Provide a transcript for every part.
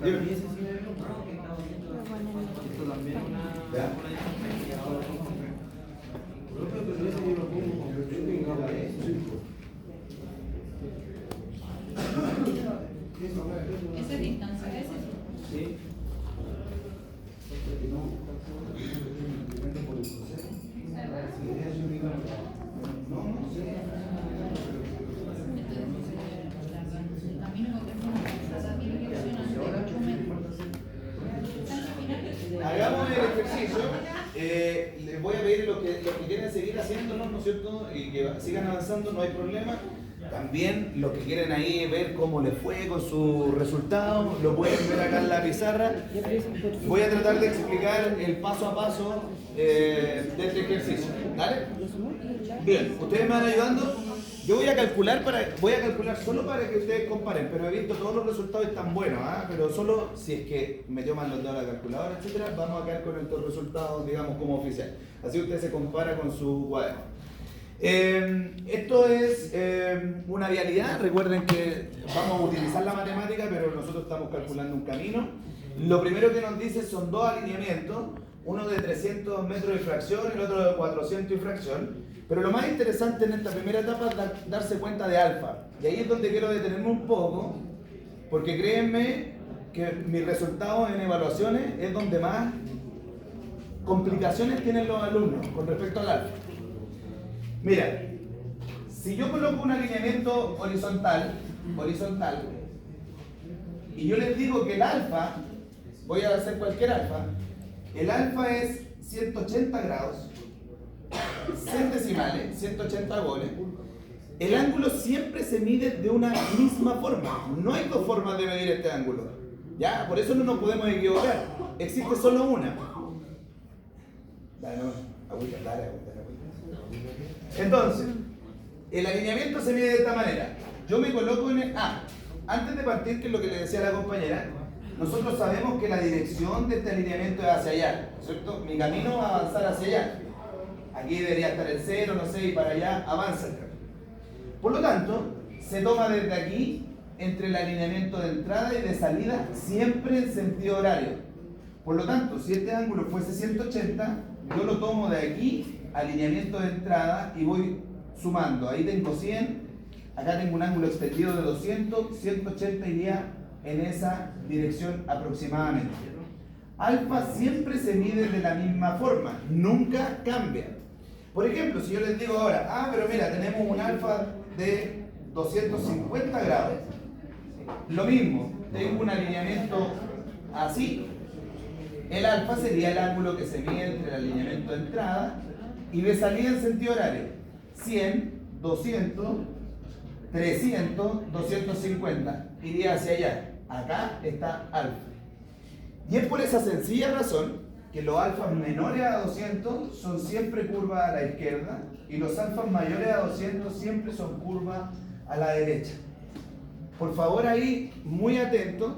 también esto también es una diferencia. Esa distancia, ¿qué es eso? Sí. El camino que tenemos pasada direccional de 8 metros. Hagamos el ejercicio. Les voy a pedir lo que quieren seguir haciéndolo, ¿no es cierto? Y que sigan avanzando, no hay problema. También los que quieren ahí ver cómo les fue con sus resultados, lo pueden ver acá en la pizarra. Voy a tratar de explicar el paso a paso de este ejercicio. ¿Vale? Bien, ustedes me van ayudando. Yo voy a calcular solo para que ustedes comparen, pero he visto todos los resultados están buenos, ¿ah? Pero solo si es que metió mal los datos a la calculadora, etcétera, vamos a quedar con estos resultados, digamos, como oficial. Así usted se compara con su cuaderno. Esto es una vialidad. Recuerden que vamos a utilizar la matemática, pero nosotros estamos calculando un camino. Lo primero que nos dice son dos alineamientos, uno de 300 metros y fracción y el otro de 400 y fracción. Pero lo más interesante en esta primera etapa es darse cuenta de alfa. Y ahí es donde quiero detenerme un poco, porque créanme que mis resultados en evaluaciones es donde más complicaciones tienen los alumnos con respecto al alfa. Mira, si yo coloco un alineamiento horizontal, y yo les digo que el alfa, voy a hacer cualquier alfa, el alfa es 180 grados, centesimales, 180 goles. El ángulo siempre se mide de una misma forma. No hay dos formas de medir este ángulo. ¿Ya? Por eso no nos podemos equivocar. Existe solo una. Dale, agüita. Entonces, el alineamiento se mide de esta manera. Yo me coloco en el... antes de partir, que es lo que le decía a la compañera, nosotros sabemos que la dirección de este alineamiento es hacia allá, ¿cierto? Mi camino va a avanzar hacia allá. Aquí debería estar el 0, no sé, y para allá avanza el camino. Por lo tanto, se toma desde aquí, entre el alineamiento de entrada y de salida, siempre en sentido horario. Por lo tanto, si este ángulo fuese 180, yo lo tomo de aquí, alineamiento de entrada, y voy sumando. Ahí tengo 100, acá tengo un ángulo extendido de 200, 180 iría en esa dirección aproximadamente. Alfa siempre se mide de la misma forma, nunca cambia. Por ejemplo, si yo les digo ahora, pero mira, tenemos un alfa de 250 grados. Lo mismo, tengo un alineamiento así. El alfa sería el ángulo que se mide entre el alineamiento de entrada y de salida en sentido horario. 100, 200, 300, 250. Iría hacia allá. Acá está alfa. Y es por esa sencilla razón que los alfas menores a 200 son siempre curvas a la izquierda y los alfas mayores a 200 siempre son curvas a la derecha. Por favor ahí, muy atentos,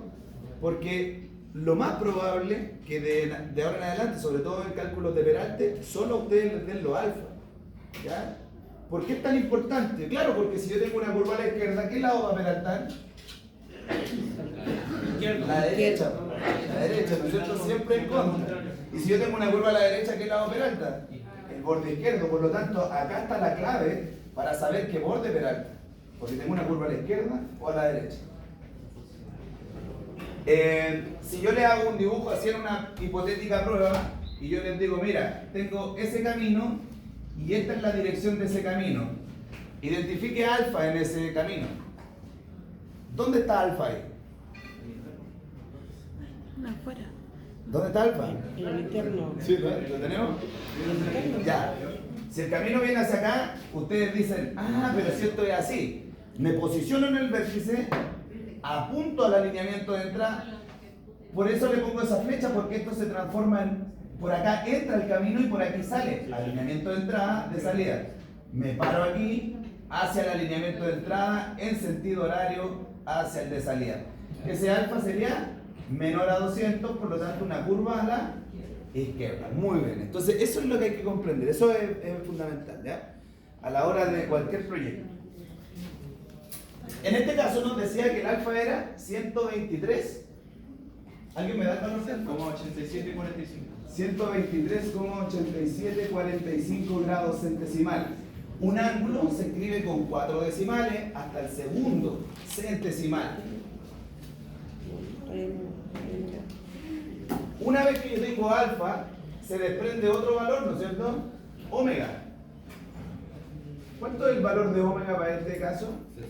porque lo más probable que de ahora en adelante, sobre todo en cálculos de Peralte, solo ustedes les den los alfas. ¿Ya? ¿Por qué es tan importante? Claro, porque si yo tengo una curva a la izquierda, ¿qué lado va a peraltar? La derecha, ¿no es cierto? Siempre en contra. Y si yo tengo una curva a la derecha, ¿qué lado peralta? El borde izquierdo. Por lo tanto, acá está la clave para saber qué borde peralta. Porque tengo una curva a la izquierda o a la derecha. Si yo le hago un dibujo así en una hipotética prueba y yo les digo, mira, tengo ese camino y esta es la dirección de ese camino. Identifique alfa en ese camino. ¿Dónde está alfa ahí? Afuera. ¿Dónde está alfa? En el interno. Sí, ¿lo tenemos? Ya. Si el camino viene hacia acá, ustedes dicen, pero si esto es así. Me posiciono en el vértice, apunto al alineamiento de entrada. Por eso le pongo esa flecha, porque esto se transforma en... Por acá entra el camino y por aquí sale. Alineamiento de entrada, de salida. Me paro aquí, hacia el alineamiento de entrada, en sentido horario, hacia el de salida. Ese alfa sería menor a 200, por lo tanto una curva a la izquierda. Muy bien, entonces eso es lo que hay que comprender, eso es fundamental, ¿ya? A la hora de cualquier proyecto. En este caso nos decía que el alfa era 123 ¿Alguien me da el valor? Como 87,45. 123,8745 grados centesimales. Un ángulo se escribe con 4 decimales hasta el segundo centesimal. Una vez que yo tengo alfa, se desprende otro valor, ¿no es cierto? Omega. ¿Cuánto es el valor de omega para este caso? 66,2.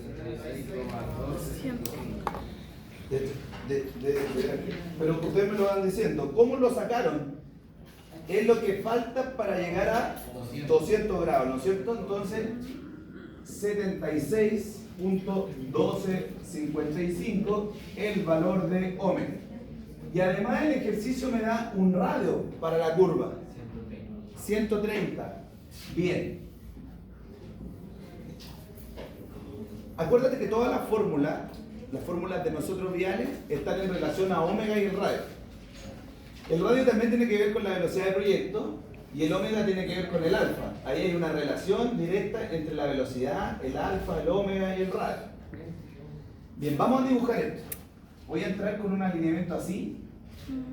Pero ustedes me lo van diciendo. ¿Cómo lo sacaron? Es lo que falta para llegar a 200 grados, ¿no es cierto? Entonces, 76.1255 el valor de omega. Y además el ejercicio me da un radio para la curva. 130. Bien. Acuérdate que todas las fórmulas de nosotros viales, están en relación a omega y el radio. El radio también tiene que ver con la velocidad de proyecto y el omega tiene que ver con el alfa. Ahí hay una relación directa entre la velocidad, el alfa, el omega y el radio. Bien, vamos a dibujar esto. Voy a entrar con un alineamiento así,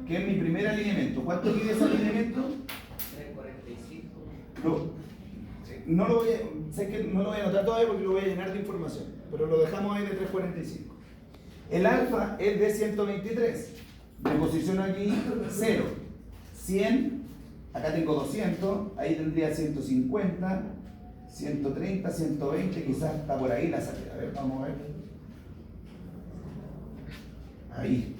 que es mi primer alineamiento. ¿Cuánto mide ese alineamiento? 345. No lo voy a, sé que no lo voy a anotar todavía porque lo voy a llenar de información, pero lo dejamos ahí de 345. El alfa es de 123. Me posiciono aquí 0. 100, acá tengo 200, ahí tendría 150, 130, 120, quizás está por ahí la salida. A ver, vamos a ver. Ahí.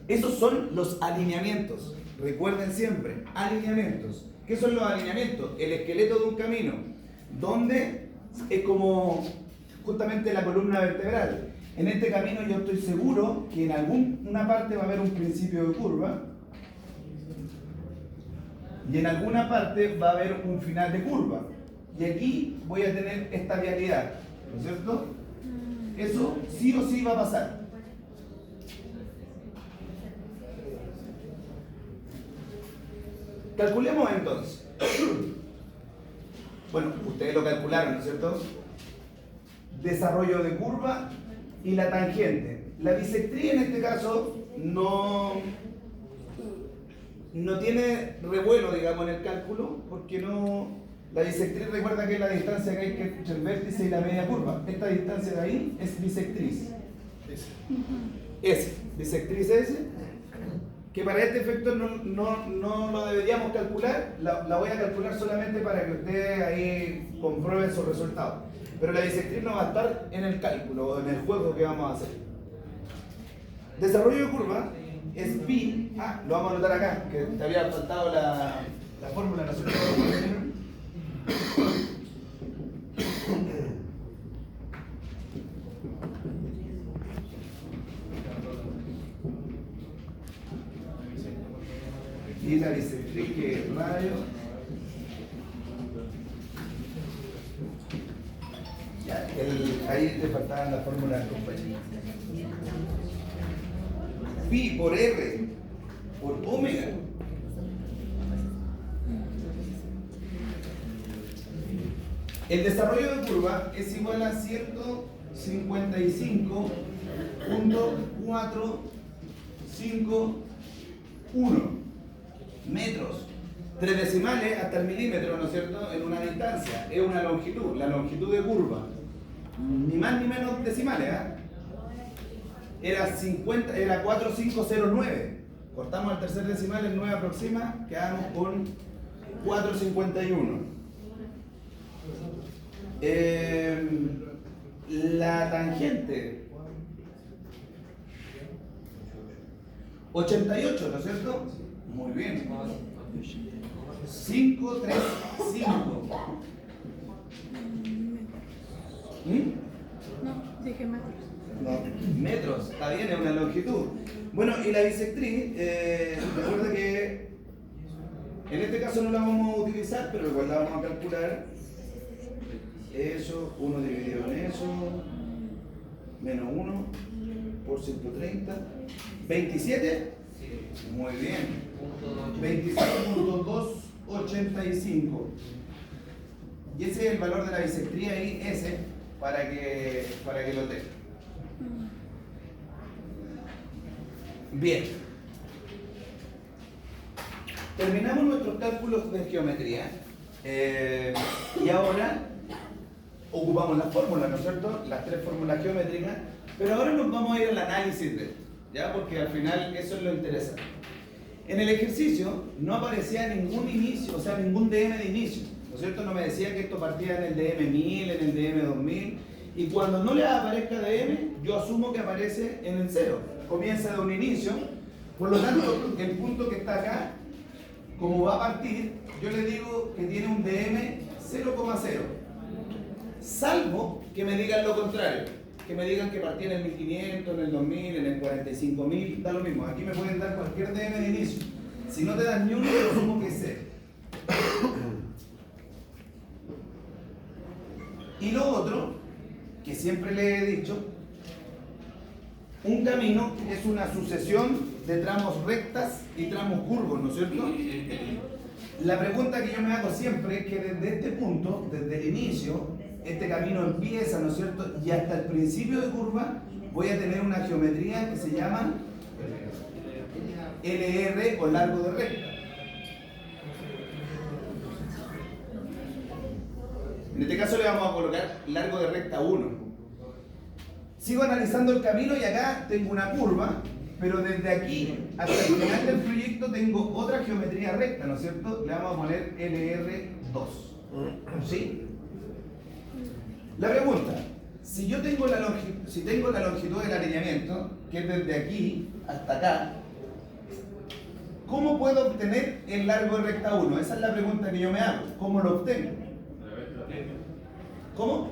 Esos son los alineamientos. Recuerden siempre, alineamientos. ¿Qué son los alineamientos? El esqueleto de un camino, donde es como justamente la columna vertebral. En este camino yo estoy seguro que en alguna parte va a haber un principio de curva y en alguna parte va a haber un final de curva. Y aquí voy a tener esta vialidad, ¿no es cierto? Eso sí o sí va a pasar. Calculemos entonces. Bueno, ustedes lo calcularon, ¿no es cierto? Desarrollo de curva y la tangente. La bisectría en este caso no tiene revuelo, digamos, en el cálculo, porque la bisectriz, recuerda que es la distancia que hay entre el vértice y la media curva. Esta distancia de ahí es bisectriz. S, bisectriz S, que para este efecto no lo deberíamos calcular, la voy a calcular solamente para que ustedes ahí comprueben sus resultados. Pero la bisectriz no va a estar en el cálculo o en el juego que vamos a hacer. Desarrollo de curva es pi. Lo vamos a anotar acá, que te había faltado la fórmula, ¿no es cierto? Y la bisectriz que es radio. Ya, ahí te faltaban las fórmulas, compañeros. Pi por R por omega. El desarrollo de curva es igual a 155.451 metros. 3 decimales hasta el milímetro, ¿no es cierto? En una distancia. Es una longitud, la longitud de curva. Ni más ni menos decimales, ¿eh? Era 4509. Cortamos el tercer decimal, el 9 aproxima, quedamos con 451. La tangente 88, ¿no es cierto? Muy bien. 535. No, dije metros. No, metros, está bien, es una longitud. Bueno, y la bisectriz, recuerda que en este caso no la vamos a utilizar, pero igual la vamos a calcular. Eso, 1 dividido en eso, menos 1 por 130. 27. Muy bien. 27.285. Y ese es el valor de la bisectría ahí, ese, para que lo tengan. Bien. Terminamos nuestros cálculos de geometría y ahora ocupamos las fórmulas, ¿no es cierto? Las tres fórmulas geométricas, pero ahora nos vamos a ir al análisis de esto, ¿ya? Porque al final eso es lo interesante. En el ejercicio no aparecía ningún inicio, o sea, ningún DM de inicio, ¿no es cierto? No me decía que esto partía en el DM1000, en el DM2000, y cuando no le aparezca DM, yo asumo que aparece en el 0, comienza de un inicio, por lo tanto, el punto que está acá, como va a partir, yo le digo que tiene un DM 0,0, salvo que me digan lo contrario, que me digan que partía en el 1500, en el 2000, en el 45000, da lo mismo, aquí me pueden dar cualquier DM de inicio, si no te dan ni uno, yo asumo que es 0. Y lo otro, que siempre le he dicho, un camino es una sucesión de tramos rectas y tramos curvos, ¿no es cierto? La pregunta que yo me hago siempre es que desde este punto, desde el inicio, este camino empieza, ¿no es cierto? Y hasta el principio de curva voy a tener una geometría que se llama LR o largo de recta. En este caso le vamos a colocar largo de recta 1. Sigo analizando el camino y acá tengo una curva, pero desde aquí hasta el final del proyecto tengo otra geometría recta, ¿no es cierto? Le vamos a poner LR2. ¿Sí? La pregunta, si yo tengo la longitud del alineamiento, que es desde aquí hasta acá, ¿cómo puedo obtener el largo de recta 1? Esa es la pregunta que yo me hago. ¿Cómo lo obtengo? ¿Cómo?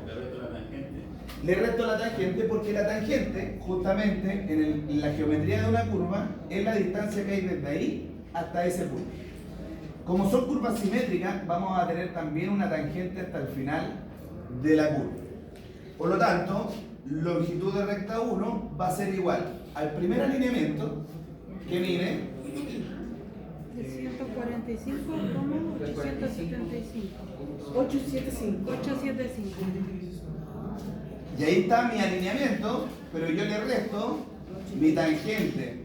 Le resto la tangente porque la tangente, justamente en la geometría de una curva, es la distancia que hay desde ahí hasta ese punto. Como son curvas simétricas, vamos a tener también una tangente hasta el final de la curva. Por lo tanto, longitud de recta 1 va a ser igual al primer alineamiento, que mide 875. Y ahí está mi alineamiento, pero yo le resto mi tangente,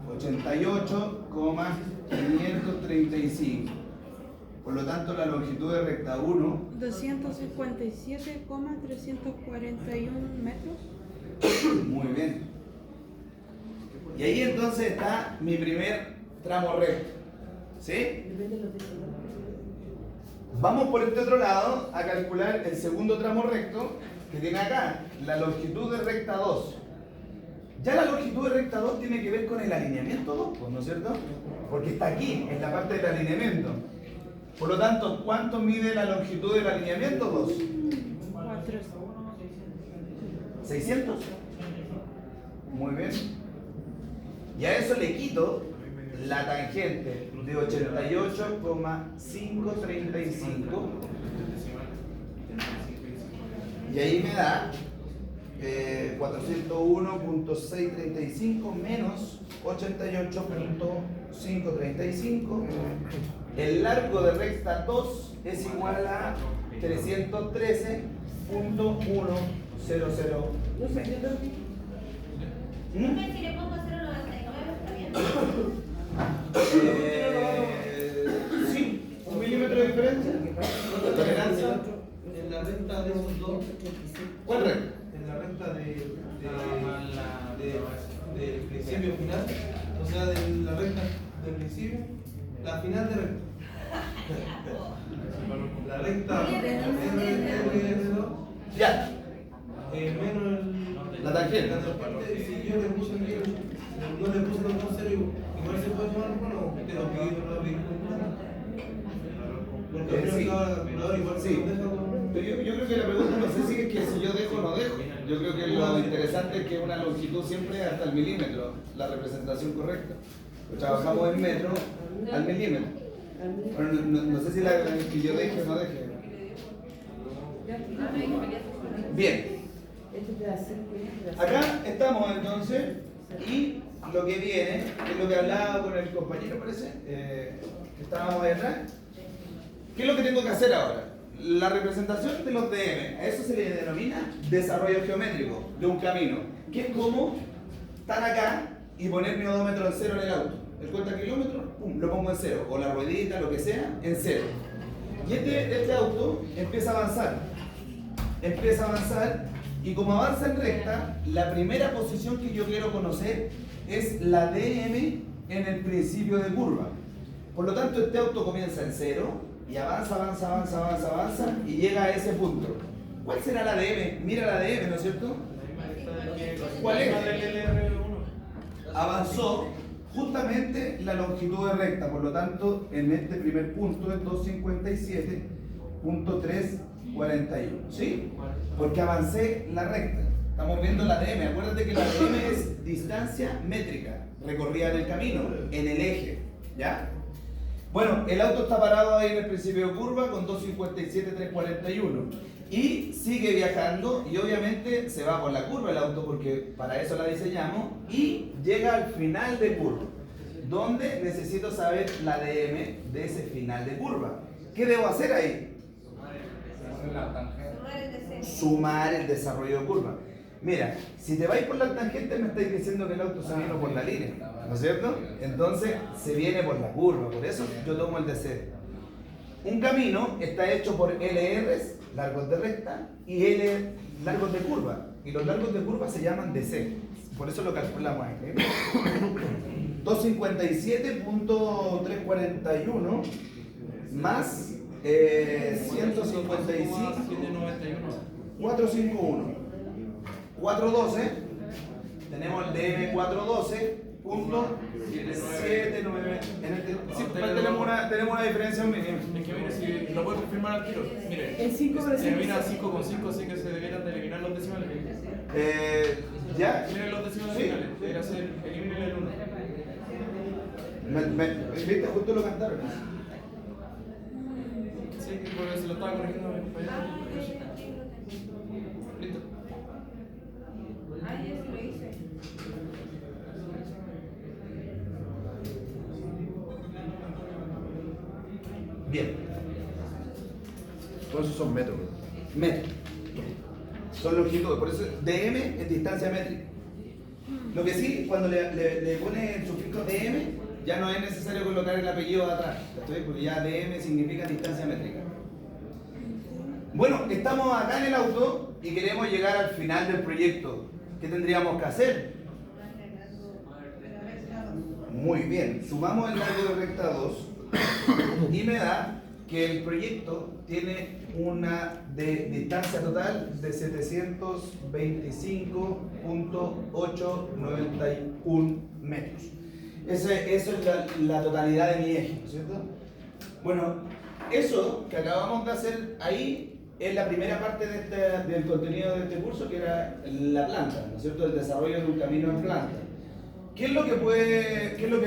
88,535. Por lo tanto, la longitud de recta 1, 257,341 metros. muy bien. Y ahí entonces está mi primer tramo recto. ¿Sí? Vamos por este otro lado a calcular el segundo tramo recto que tiene acá, la longitud de recta 2. Ya la longitud de recta 2 tiene que ver con el alineamiento 2, pues, ¿no es cierto? Porque está aquí, en la parte del alineamiento. Por lo tanto, ¿cuánto mide la longitud del alineamiento 2? 600. Muy bien. Y a eso le quito la tangente de 88,535. Y ahí me da 401.635 menos 88.535. El largo de recta 2 es igual a 313.100. Si le pongo 0,99 está bien. Sí, 1 milímetro de diferencia. Tolerancia. En la recta de esos dos, ¿Cuál recta? en la recta del principio final, o sea, de la recta del principio, la final de recta. La recta Ya, menos la tangente. Si yo le puse no le puse con 0, igual se puede tomar, bueno, te lo pido, no lo pido. Porque Sí. creo que ahora la calculadora igual Sí. se lo deja con... Pero yo creo que la pregunta no sé si es que si yo dejo o no dejo. Yo creo que lo interesante es que una longitud siempre es hasta el milímetro, la representación correcta. Pues trabajamos en metro al milímetro. Bueno, no sé si que yo deje o no deje. Bien. Acá estamos entonces y lo que viene es lo que hablaba con el compañero, parece, que estábamos ahí atrás. ¿Qué es lo que tengo que hacer ahora? La representación de los DM, a eso se le denomina desarrollo geométrico de un camino, que es como están acá y poner mi odómetro en cero en el auto. El cuenta kilómetros, pum, lo pongo en cero. O la ruedita, lo que sea, en cero. Y este auto empieza a avanzar. Empieza a avanzar y como avanza en recta, la primera posición que yo quiero conocer es la DM en el principio de curva. Por lo tanto, este auto comienza en cero y avanza y llega a ese punto. ¿Cuál será la DM? Mira la DM, ¿no es cierto? ¿Cuál es? Avanzó justamente la longitud de recta, por lo tanto, en este primer punto es 257.341, ¿sí? Porque avancé la recta. Estamos viendo la DM. Acuérdate que la DM es distancia métrica recorrida en el camino, en el eje, ¿ya? Bueno, el auto está parado ahí en el principio de curva con 257.341 y sigue viajando y obviamente se va por la curva el auto porque para eso la diseñamos y llega al final de curva, donde necesito saber la DM de ese final de curva. ¿Qué debo hacer ahí? Sumar el desarrollo de curva. Mira, si te vais por la tangente me estáis diciendo que el auto se vino por la línea, ¿no es cierto? Entonces se viene por la curva, por eso yo tomo el DC. Un camino está hecho por LRs, largos de recta, y L, largos de curva. Y los largos de curva se llaman DC, por eso lo calculamos ahí. 257.341 más 155, 451. 412, tenemos el DM 412.79. Tenemos una diferencia mínima. Es que mire, si lo puedo confirmar al tiro. Mire, El 5 se termina 5,5, así que se debieran de eliminar los decimales. ¿Ya? Miren los decimales Sí. finales. Debería ser, eliminen el 1. ¿Viste? Justo lo cantaron. Sí, porque se lo estaba corrigiendo a mi compañero. Listo. Ay, yo sí lo hice. Bien. Todos esos son métodos. Metro. Son longitudes, por eso DM es distancia métrica. Lo que sí, cuando le pone el sufijo DM, ya no es necesario colocar el apellido de atrás, ¿cachai? Porque ya DM significa distancia métrica. Bueno, estamos acá en el auto y queremos llegar al final del proyecto. ¿Qué tendríamos que hacer? Muy bien, sumamos el largo de recta 2 y me da que el proyecto tiene una distancia total de 725.891 metros. Eso es la totalidad de mi eje, ¿no es cierto? Bueno, eso que acabamos de hacer ahí es la primera parte del contenido de este curso, que era la planta, ¿no es cierto? El desarrollo de un camino en planta. ¿Qué es lo que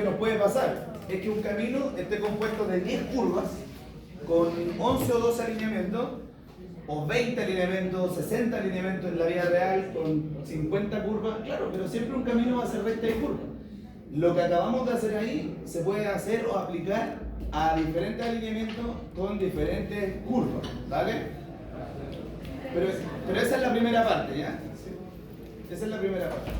nos puede pasar? Es que un camino esté compuesto de 10 curvas con 11 o 12 alineamientos, o 20 alineamientos, 60 alineamientos en la vida real, con 50 curvas, claro, pero siempre un camino va a ser recta y curva. Lo que acabamos de hacer ahí se puede hacer o aplicar a diferentes alineamientos con diferentes curvas, ¿vale? Pero esa es la primera parte, ¿ya? Esa es la primera parte.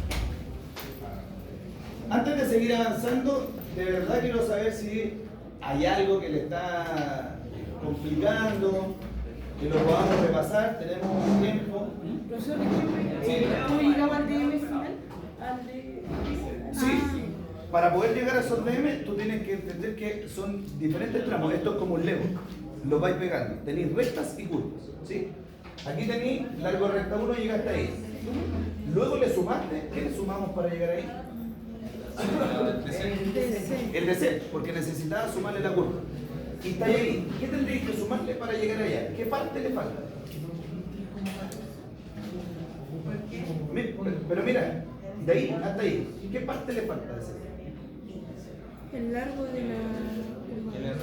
Antes de seguir avanzando, de verdad quiero saber si hay algo que le está complicando, que lo podamos repasar, tenemos un tiempo. Profesor, ¿cómo llegaba al DM final? Sí, para poder llegar a esos DM, tú tienes que entender que son diferentes tramos. Esto es como un Lego, lo vais pegando. Tenéis rectas y curvas, ¿sí? Aquí tenéis largo de recta 1 y llegaste ahí. Luego le sumaste, ¿qué le sumamos para llegar ahí? El DC, porque necesitaba sumarle la curva. Y está ahí. ¿Qué tendréis que sumarle para llegar allá? ¿Qué parte le falta? Pero mira, de ahí hasta ahí, ¿qué parte le falta de ese? El largo de la LR2.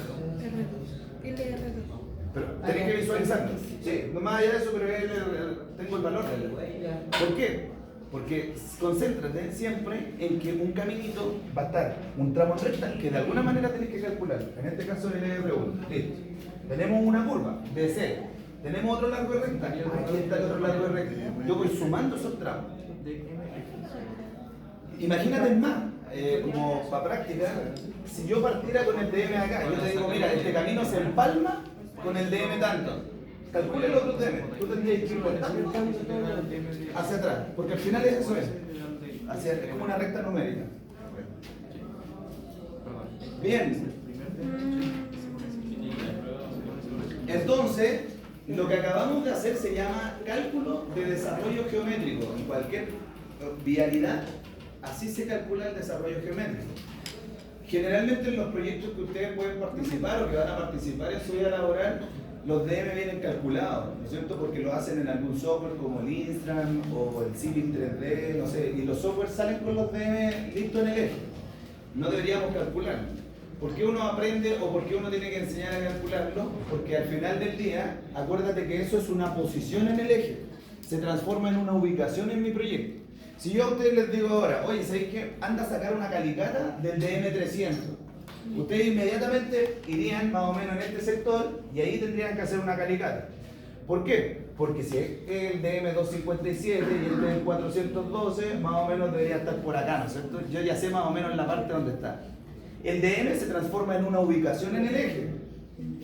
Pero tenéis que visualizarlo. Sí, no más allá de eso, pero tengo el valor. ¿Por qué? Porque concéntrate siempre en que un caminito va a estar un tramo en recta que de alguna manera tenés que calcular. En este caso el R1. Listo. Tenemos una curva, DC. Tenemos otro largo de recta. Aquí está el otro largo de recta. Yo voy sumando esos tramos. Imagínate más. como para práctica, si yo partiera con el DM acá, yo te digo, mira, este camino se empalma con el DM tanto. Calcula el otro DM. Tú tendrías que ir contando hacia atrás, porque al final eso es. Es como una recta numérica. Bien. Entonces, lo que acabamos de hacer se llama cálculo de desarrollo geométrico. En cualquier vialidad, así se calcula el desarrollo geométrico. Generalmente en los proyectos que ustedes pueden participar o que van a participar en su vida laboral, los DM vienen calculados, ¿no es cierto? Porque lo hacen en algún software como el Instran o el Civil 3D, no sé, y los softwares salen con los DM listos en el eje. No deberíamos calcularlo. ¿Por qué uno aprende o por qué uno tiene que enseñar a calcularlo? Porque al final del día, acuérdate que eso es una posición en el eje. Se transforma en una ubicación en mi proyecto. Si yo a ustedes les digo ahora, oye, ¿sabéis qué? Anda a sacar una calicata del DM300. Ustedes inmediatamente irían más o menos en este sector y ahí tendrían que hacer una calicata. ¿Por qué? Porque si es el DM257 y el DM412, más o menos debería estar por acá, ¿no es cierto? Yo ya sé más o menos la parte donde está. El DM se transforma en una ubicación en el eje.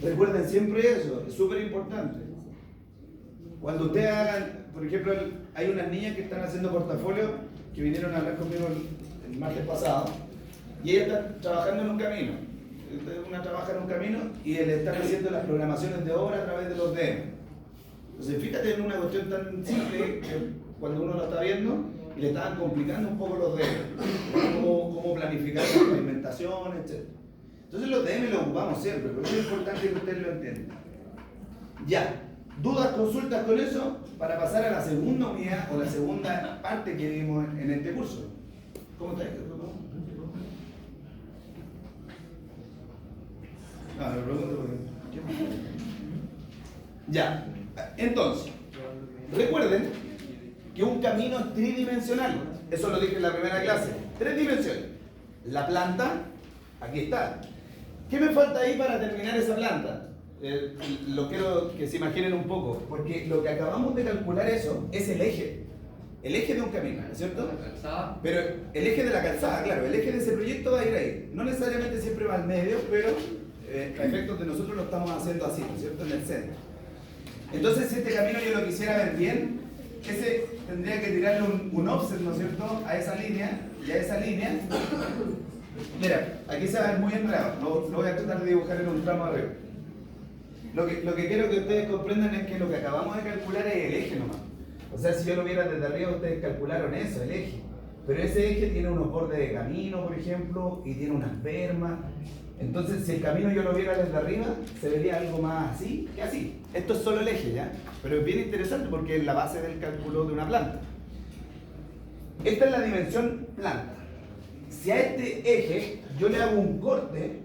Recuerden siempre eso, es súper importante. Cuando ustedes hagan, por ejemplo, hay unas niñas que están haciendo portafolio que vinieron a hablar conmigo el martes pasado y ellas están trabajando en un camino. Una trabaja en un camino y le están haciendo las programaciones de obra a través de los DM. Entonces, fíjate en una cuestión tan simple que cuando uno lo está viendo y le estaban complicando un poco los DM, cómo planificar la pavimentación, etc. Entonces los DM los ocupamos siempre, pero es importante que ustedes lo entiendan. Ya, dudas, consultas con eso para pasar a la segunda unidad o la segunda parte que vimos en este curso. ¿Cómo está esto? No, lo pregunto porque... Ya, entonces, recuerden que un camino es tridimensional. Eso lo dije en la primera clase. 3 dimensiones. La planta, aquí está. ¿Qué me falta ahí para terminar esa planta? Lo quiero que se imaginen un poco, porque lo que acabamos de calcular eso es el eje de un camino, ¿no es cierto? Pero el eje de la calzada, claro, el eje de ese proyecto va a ir ahí. No necesariamente siempre va al medio, pero a efectos de nosotros lo estamos haciendo así, ¿no es cierto? En el centro. Entonces, si este camino yo lo quisiera ver bien, ese tendría que tirarle un offset, ¿no es cierto?, a esa línea y a esa línea. Mira, aquí se va a ver muy enredado, lo voy a tratar de dibujar en un tramo arriba. Lo que quiero que ustedes comprendan es que lo que acabamos de calcular es el eje nomás. O sea, si yo lo viera desde arriba, ustedes calcularon eso, el eje. Pero ese eje tiene unos bordes de camino, por ejemplo, y tiene unas bermas. Entonces, si el camino yo lo viera desde arriba, se vería algo más así que así. Esto es solo el eje, ¿ya? Pero es bien interesante porque es la base del cálculo de una planta. Esta es la dimensión planta. Si a este eje yo le hago un corte,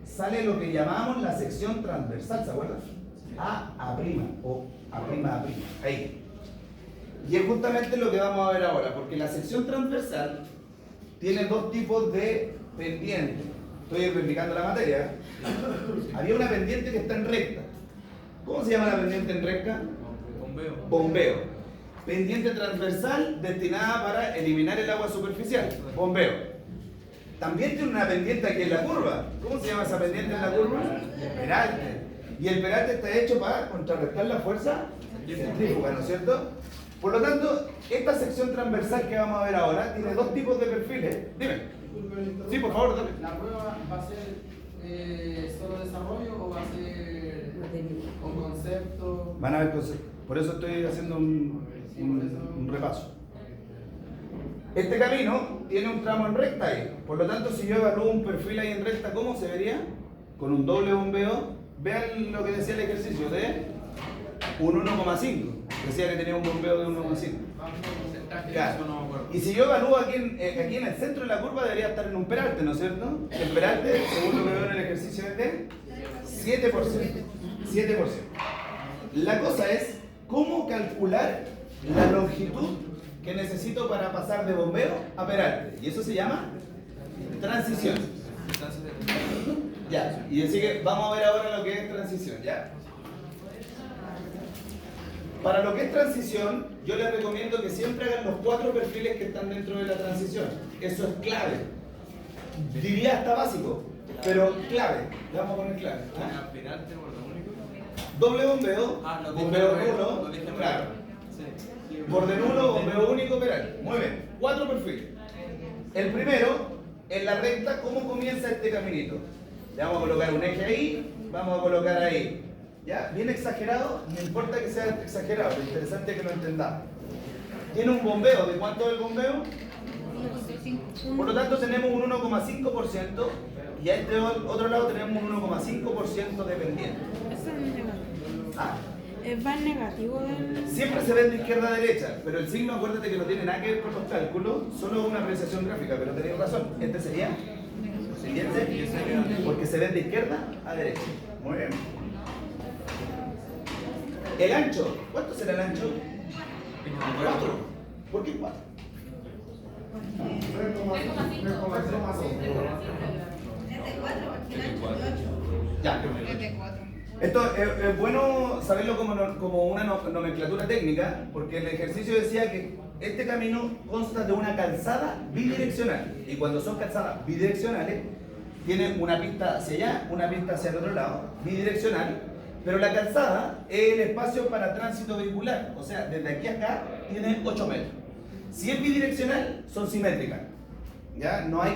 sale lo que llamamos la sección transversal, ¿se acuerdan? A' o A', ahí. Y es justamente lo que vamos a ver ahora, porque la sección transversal tiene 2 tipos de pendientes. Estoy explicando la materia. Había una pendiente que está en recta. ¿Cómo se llama la pendiente en recta? Bombeo. Bombeo. Pendiente transversal destinada para eliminar el agua superficial. Bombeo. También tiene una pendiente aquí en la curva. ¿Cómo se llama esa pendiente en la curva? Peralte. Y el peralte está hecho para contrarrestar la fuerza centrífuga, ¿no es cierto? Por lo tanto, esta sección transversal que vamos a ver ahora tiene 2 tipos de perfiles. Dime. Sí, por favor, dale. ¿La prueba va a ser solo desarrollo o va a ser con concepto? Van a ver conceptos. Por eso estoy haciendo un repaso. Este camino tiene un tramo en recta ahí. Por lo tanto, si yo evalúo un perfil ahí en recta, ¿cómo se vería? Con un doble bombeo. Vean lo que decía el ejercicio de un 1,5. Decía que tenía un bombeo de 1,5. Claro. Y si yo evalúo aquí en el centro de la curva, debería estar en un peralte, ¿no es cierto? El peralte, según lo que veo en el ejercicio, es de 7%. 7%. La cosa es cómo calcular la longitud que necesito para pasar de bombeo a peralte. Y eso se llama transición. Ya, y así que vamos a ver ahora lo que es transición, ¿ya? Para lo que es transición, yo les recomiendo que siempre hagan los 4 perfiles que están dentro de la transición. Eso es clave. Diría hasta básico, pero clave. Le vamos a poner clave. ¿Ah? Peralte, borde único. Doble bombeo, Lo bombeo dije nulo, lo dije claro. Sí. Borde nulo, bombeo único, peral. Muy bien. 4 perfiles. El primero, en la recta, ¿cómo comienza este caminito? Le vamos a colocar un eje ahí, vamos a colocar ahí. ¿Ya? Bien exagerado, no importa que sea exagerado, lo interesante es que lo entendamos. Tiene un bombeo, ¿de cuánto es el bombeo? 1,5. Por lo tanto tenemos un 1,5% y a este otro lado tenemos un 1,5% de pendiente. Eso es negativo. Ah, Va en negativo del. siempre se ve de izquierda a derecha, pero el signo acuérdate que no tiene nada que ver con los cálculos, solo una apreciación gráfica, pero tenéis razón. Este sería siguiente, porque se ve de izquierda a derecha. Muy bien. El ancho, ¿cuánto será el ancho? 4. ¿Por qué 4? Es de 4 porque el ancho es de 8. Ya. Es de 4. Esto es bueno saberlo como una nomenclatura técnica, porque el ejercicio decía que este camino consta de una calzada bidireccional. Y cuando son calzadas bidireccionales, tienen una pista hacia allá, una pista hacia el otro lado, bidireccional. Pero la calzada es el espacio para tránsito vehicular, o sea, desde aquí a acá tiene 8 metros. Si es bidireccional, son simétricas. ¿Ya? No hay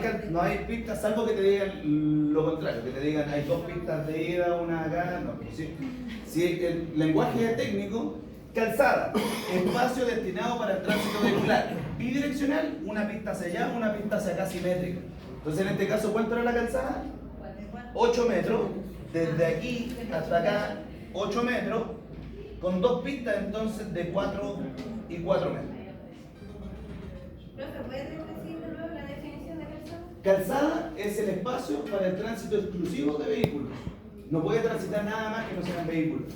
pistas, salvo que te digan lo contrario, que te digan hay 2 pistas de ida, una acá, no. Si el lenguaje es técnico, calzada, espacio destinado para el tránsito vehicular. Bidireccional, una pista hacia allá, una pista hacia acá simétrica. Entonces en este caso, ¿cuánto era la calzada? 8 metros, desde aquí hasta acá, 8 metros, con 2 pistas entonces de 4 y 4 metros. Profe, ¿puede decir de nuevo la definición de calzada? Calzada es el espacio para el tránsito exclusivo de vehículos. No puede transitar nada más que no sean vehículos.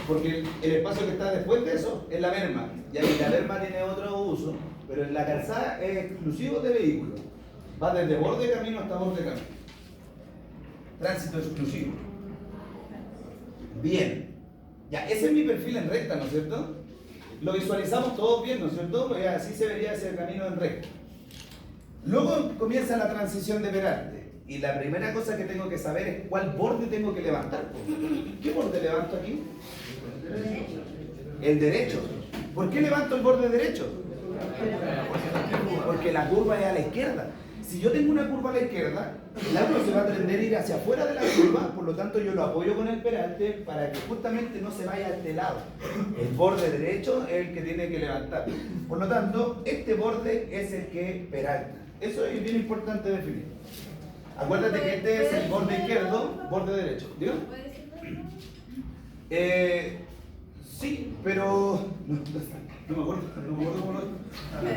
Porque el espacio que está después de eso es la berma. Y ahí la berma tiene otro uso, pero en la calzada es exclusivo de vehículos. Va desde borde de camino hasta borde de camino. Tránsito exclusivo. Bien. Ya, ese es mi perfil en recta, ¿no es cierto? Lo visualizamos todos bien, ¿no es cierto? Pues así se vería ese camino en recta. Luego comienza la transición de peralte. Y la primera cosa que tengo que saber es cuál borde tengo que levantar. ¿Qué borde levanto aquí? El derecho. ¿Por qué levanto el borde derecho? Porque la curva es a la izquierda. Si yo tengo una curva a la izquierda, el auto se va a tender a ir hacia afuera de la curva, por lo tanto yo lo apoyo con el peralte para que justamente no se vaya a este lado. El borde derecho es el que tiene que levantar. Por lo tanto, este borde es el que peralta. Eso es bien importante definir. Acuérdate que este es el borde izquierdo, borde derecho. ¿Digo? ¿Puede decir de nuevo? Sí, pero no me acuerdo cómo lo.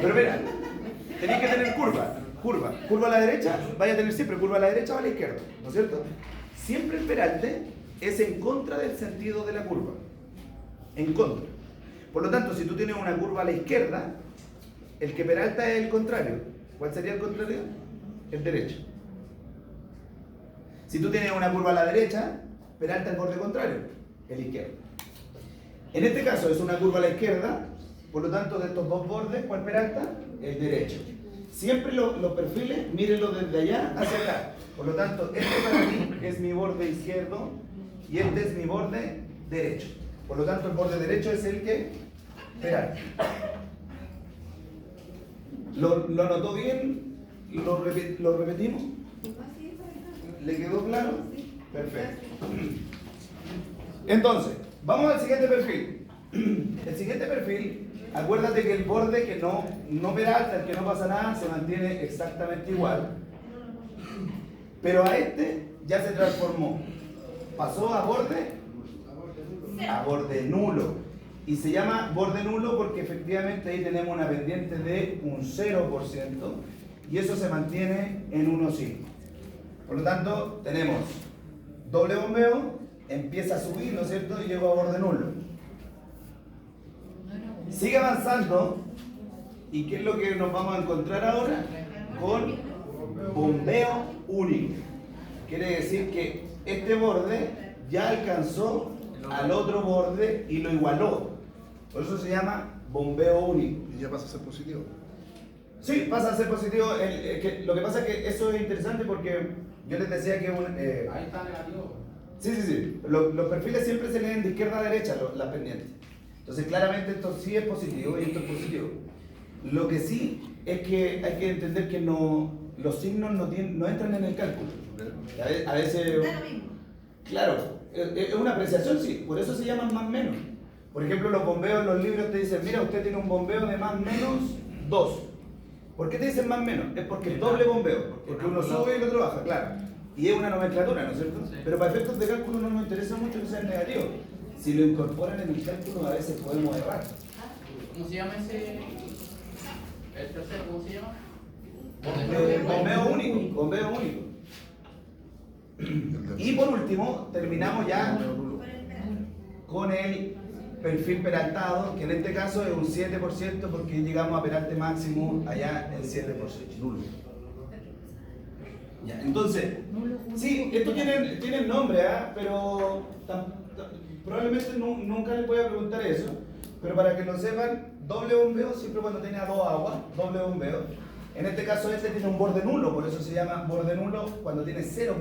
Pero mira, tenéis que tener curva a la derecha, vaya a tener siempre curva a la derecha o a la izquierda, ¿no es cierto? Siempre el peralte es en contra del sentido de la curva, en contra. Por lo tanto, si tú tienes una curva a la izquierda, el que peralta es el contrario. ¿Cuál sería el contrario? El derecho. Si tú tienes una curva a la derecha, peralta el borde contrario, el izquierdo. En este caso es una curva a la izquierda, por lo tanto de estos dos bordes, ¿cuál peralta? El derecho. Siempre los perfiles, mírenlo desde allá hacia acá. Por lo tanto, este para mí es mi borde izquierdo y este es mi borde derecho. Por lo tanto, el borde derecho es el que peralta. ¿Lo notó bien? ¿Lo repetimos? ¿Le quedó claro? Perfecto. Entonces, vamos al siguiente perfil. El siguiente perfil, acuérdate que el borde que no peralta, el que no pasa nada, se mantiene exactamente igual. Pero a este ya se transformó. Pasó a borde nulo. Y se llama borde nulo porque efectivamente ahí tenemos una pendiente de un 0% y eso se mantiene en 1,5. Por lo tanto, tenemos doble bombeo, empieza a subir, ¿no es cierto? Y llego a borde nulo. Sigue avanzando. ¿Y qué es lo que nos vamos a encontrar ahora? Con bombeo único. Quiere decir que este borde ya alcanzó al otro borde y lo igualó. Por eso se llama bombeo único. Y ya pasa a ser positivo. Sí, pasa a ser positivo. Lo que pasa es que eso es interesante porque yo les decía que Ahí está negativo. sí. Los perfiles siempre se leen de izquierda a derecha, las pendientes. Entonces, claramente esto sí es positivo y esto es positivo. Lo que sí es que hay que entender que los signos no entran en el cálculo. A veces, Da lo mismo. claro, es una apreciación, sí, por eso se llaman más menos. Por ejemplo, los bombeos en los libros te dicen, mira, usted tiene un bombeo de más menos 2. ¿Por qué te dicen más menos? Es porque es doble bombeo, porque uno sube y el otro baja, claro. Y es una nomenclatura, ¿no es cierto? Sí. Pero para efectos de cálculo no nos interesa mucho que sea negativo. Si lo incorporan en el cálculo a veces podemos errar. ¿Cómo se llama ese? ¿El tercero cómo se llama? Bombeo único. Y por último, terminamos ya Por el pedazo. con el perfil peraltado, que en este caso es un 7% porque llegamos a peralte máximo allá el 7%, nulo. Ya, entonces, sí, esto tiene nombre, pero probablemente nunca les voy a preguntar eso, pero para que lo sepan, doble bombeo siempre cuando tiene a dos aguas, doble bombeo. En este caso este tiene un borde nulo, por eso se llama borde nulo cuando tiene 0%.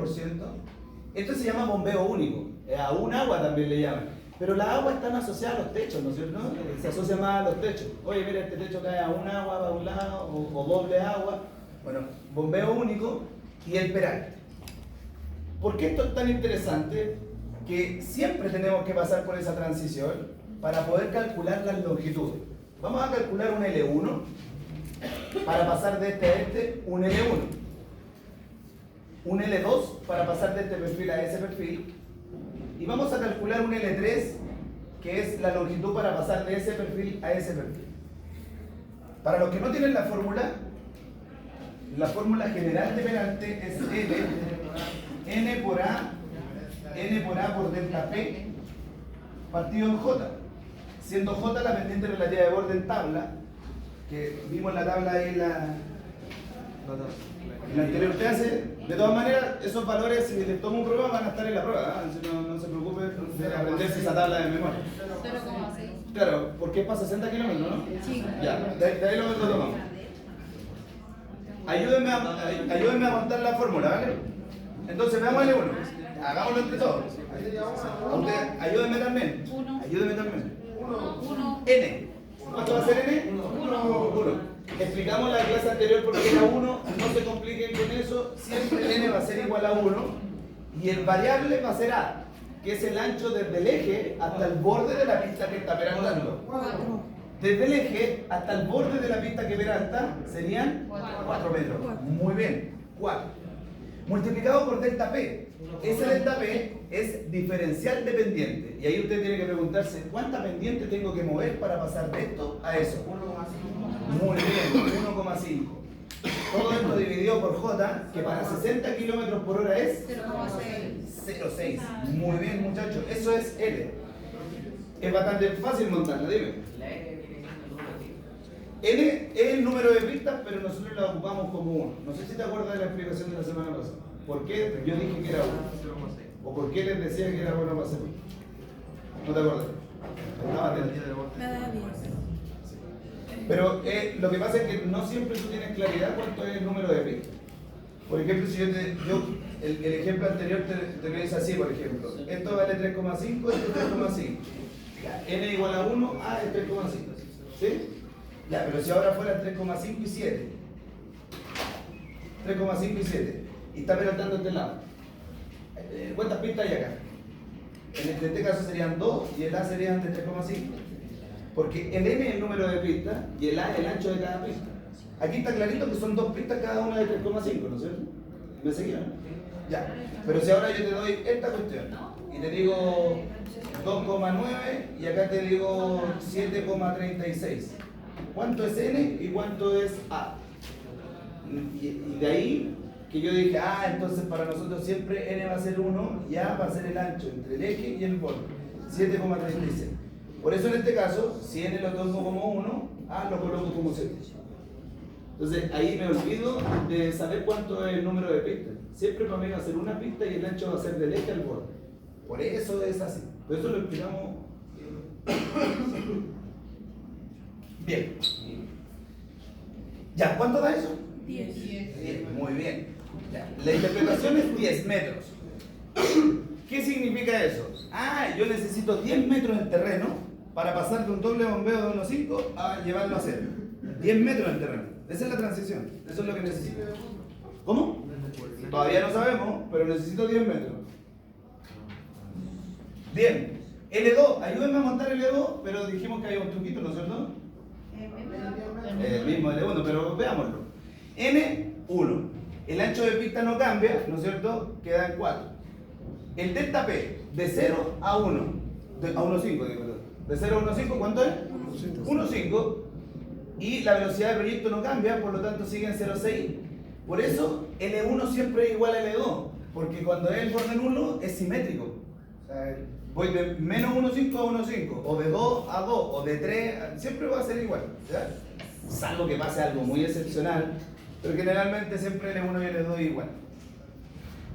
Esto se llama bombeo único, a un agua también le llaman. Pero las aguas están asociadas a los techos, ¿no es cierto? Se asocia más a los techos. Oye, mira, este techo cae a un agua, va a un lado, o doble agua. Bueno, bombeo único y el peralte. ¿Por qué esto es tan interesante? Que siempre tenemos que pasar por esa transición para poder calcular las longitudes. Vamos a calcular un L1 para pasar de este a este, un L1. Un L2 para pasar de este perfil a ese perfil. Y vamos a calcular un L3, que es la longitud para pasar de ese perfil a ese perfil. Para los que no tienen la fórmula general de peralte es N por A por delta P partido en J. Siendo J la pendiente relativa de borde en tabla, que vimos la tabla ahí en la anterior clase. De todas maneras, esos valores, si les tomo un prueba, van a estar en la prueba. No se preocupe de aprenderse esa tabla de memoria. 0,6. Claro, porque es para 60 kilómetros, ¿no? Sí. Ya, de ahí lo tomamos. Ayúdenme a montar la fórmula, ¿vale? Entonces, veamos el 1. Hagámoslo entre todos. Usted, ayúdenme también. Ayúdenme también. 1. N. ¿Cuánto va a ser N? 1. Explicamos la clase anterior porque era 1, no se compliquen con eso, siempre N va a ser igual a 1 y el variable va a ser A, que es el ancho desde el eje hasta el borde de la pista que está peraltando. 4. Desde el eje hasta el borde de la pista que peralta serían 4 metros. Muy bien, 4. Multiplicado por delta P. Ese delta P es diferencial de pendiente. Y ahí usted tiene que preguntarse, ¿cuánta pendiente tengo que mover para pasar de esto a eso? Muy bien, 1,5. Todo esto dividido por J, que para 60 kilómetros por hora es 0,6. Muy bien, muchachos. Eso es L. Es bastante fácil montarla, dime. N es el número de pistas, pero nosotros la ocupamos como 1. No sé si te acuerdas de la explicación de la semana pasada. ¿Por qué yo dije que era 1? ¿O por qué les decía que era bueno para hacerlo? ¿No te acuerdas? Estaba atento. Me da 10. Pero lo que pasa es que no siempre tú tienes claridad cuánto es el número de pistas. Por ejemplo, si el ejemplo anterior te lo dice así, por ejemplo. Esto vale 3,5, esto es 3,5. N igual a 1, A es 3,5. ¿Sí? Ya, pero si ahora fuera 3,5 y 7. 3,5 y 7. Y está peraltando este lado. ¿Cuántas pistas hay acá? En este caso serían 2 y el A serían de 3,5. Porque el N es el número de pistas y el A es el ancho de cada pista. Aquí está clarito que son 2 pistas cada una de 3,5, ¿no es cierto? ¿Me seguían? Ya. Pero si ahora yo te doy esta cuestión y te digo 2,9 y acá te digo 7,36. ¿Cuánto es N y cuánto es A? Y de ahí que yo dije, entonces para nosotros siempre N va a ser 1 y A va a ser el ancho entre el eje y el borde. 7,36. Por eso en este caso, si N lo tomo como 1, A lo coloco como 7. Entonces ahí me olvido de saber cuánto es el número de pistas. Siempre para mí va a ser una pista y el ancho va a ser del eje al borde. Por eso es así. Por eso lo explicamos Bien. Ya, ¿cuánto da eso? 10. 10. Muy bien. Ya. La interpretación es 10 metros. ¿Qué significa eso? Ah, yo necesito 10 metros en terreno para pasar de un doble bombeo de 1.5 a llevarlo a 0. 10 metros en terreno. Esa es la transición. Eso es lo que necesito. ¿Cómo? Todavía no sabemos, pero necesito 10 metros. Bien. L2, ayúdenme a montar L2, pero dijimos que había un truquito, ¿no es cierto? El mismo L1, pero veámoslo. N1. El ancho de pista no cambia, ¿no es cierto? Queda en 4. El delta P, de 0 a 1. A 1.5, digo, perdón. De 0 a 1.5, ¿cuánto es? 1.5. Y la velocidad del proyecto no cambia, por lo tanto sigue en 0.6. Por eso L1 siempre es igual a L2, porque cuando es el borde nulo es simétrico. O sea, voy de menos 1.5 a 1.5, o de 2 a 2, o de 3, siempre va a ser igual. ¿Ya? Salvo que pase algo muy excepcional, pero generalmente siempre L1 y L2 es igual.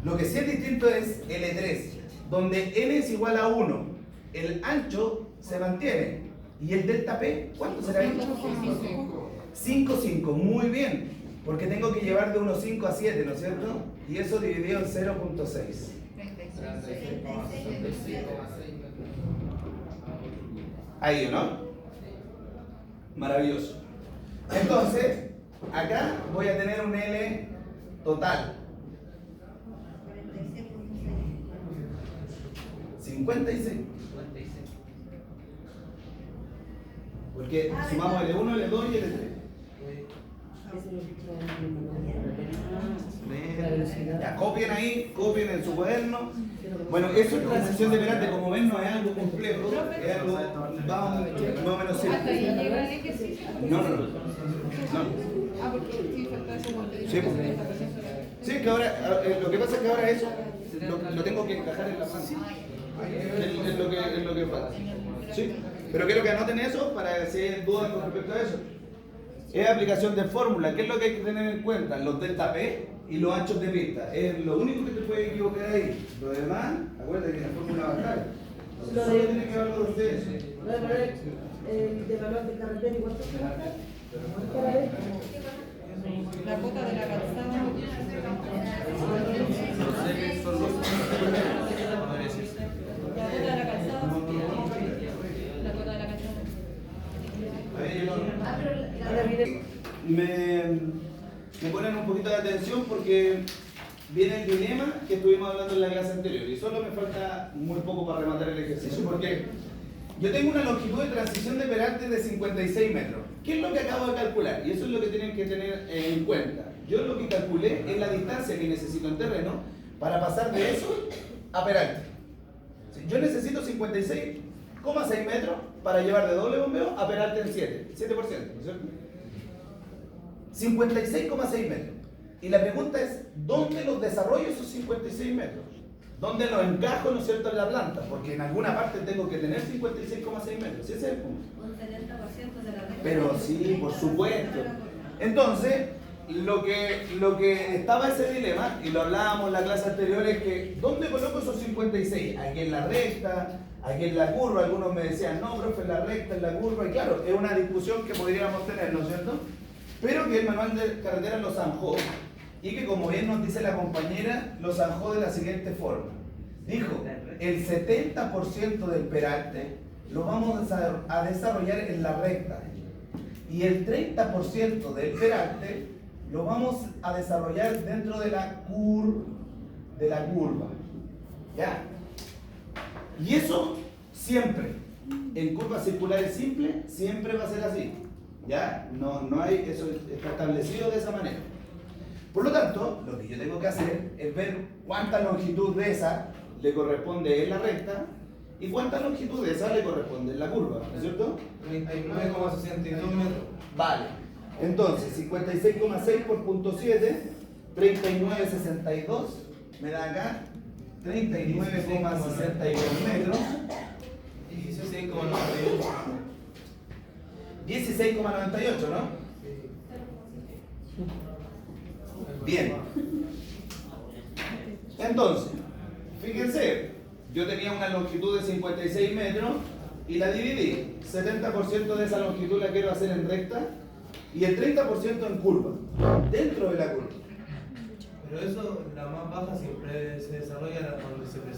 Lo que sí es distinto es L3, donde N es igual a 1, el ancho se mantiene, y el delta P, ¿cuánto será? 5,5, muy bien, porque tengo que llevar de 1,5 a 7, ¿no es cierto? Y eso dividido en 0.6. Ahí, ¿no? Maravilloso. Entonces, acá voy a tener un L total. 56. Porque sumamos L1, L2 y L3. Ya, copien ahí, copien en su cuaderno. Bueno, eso es transición de perante, como ven, no es algo complejo, es algo más o menos Hasta ahí simple. llega el ejercicio. No. Ah, porque sí, falta eso cuando Sí, pues. Sí, que ahora, lo que pasa es que ahora eso lo tengo que encajar en la mano. Es lo que falta. Sí, pero quiero que anoten eso para si hay dudas con respecto a eso. Es aplicación de fórmula. ¿Qué es lo que hay que tener en cuenta? Los delta P y los anchos de pista. Es lo único que te puede equivocar ahí. Lo demás, acuérdate que la fórmula va a estar. Solo tiene que hablar de ustedes. De valor de carretera y cuánto se gasta. La cuota de la calzada. Son los La cuota de la calzada. La cuota de la calzada. Me ponen un poquito de atención porque viene el dilema que estuvimos hablando en la clase anterior y solo me falta muy poco para rematar el ejercicio porque yo tengo una longitud de transición de perante de 56 metros. ¿Qué es lo que acabo de calcular? Y eso es lo que tienen que tener en cuenta. Yo lo que calculé es la distancia que necesito en terreno para pasar de eso a perante. Yo necesito 56,6 metros para llevar de doble bombeo a perante en 7%, ¿no es cierto? 56,6 metros. Y la pregunta es, ¿dónde los desarrollo esos 56 metros? ¿Dónde los encajo, ¿no es cierto?, en la planta? Porque en alguna parte tengo que tener 56,6 metros. Ese es el punto. Un 70% de la red. Pero sí, por supuesto. Entonces, lo que estaba ese dilema, y lo hablábamos en la clase anterior, es que ¿dónde coloco esos 56? Aquí en la recta, aquí en la curva. Algunos me decían, no, profe, en la recta, en la curva. Y claro, es una discusión que podríamos tener, ¿no es cierto? Pero que el manual de carretera lo zanjó. Y que, como bien nos dice la compañera, lo zanjó de la siguiente forma. Dijo, el 70% del perante lo vamos a desarrollar en la recta. Y el 30% del perante lo vamos a desarrollar dentro de la curva. ¿Ya? Y eso siempre, en curvas circulares simples, siempre va a ser así. ¿Ya? No hay, eso está establecido de esa manera. Por lo tanto, lo que yo tengo que hacer es ver cuánta longitud de esa le corresponde en la recta y cuánta longitud de esa le corresponde en la curva, ¿no es cierto? 39,62 metros. Vale. Entonces, 56,6 por punto 7, 39,62, me da acá 39,62 metros. 16,98, ¿no? Bien. Entonces, fíjense, yo tenía una longitud de 56 metros y la dividí. 70% de esa longitud la quiero hacer en recta y el 30% en curva, dentro de la curva. Pero eso, la más baja siempre se desarrolla cuando se presenta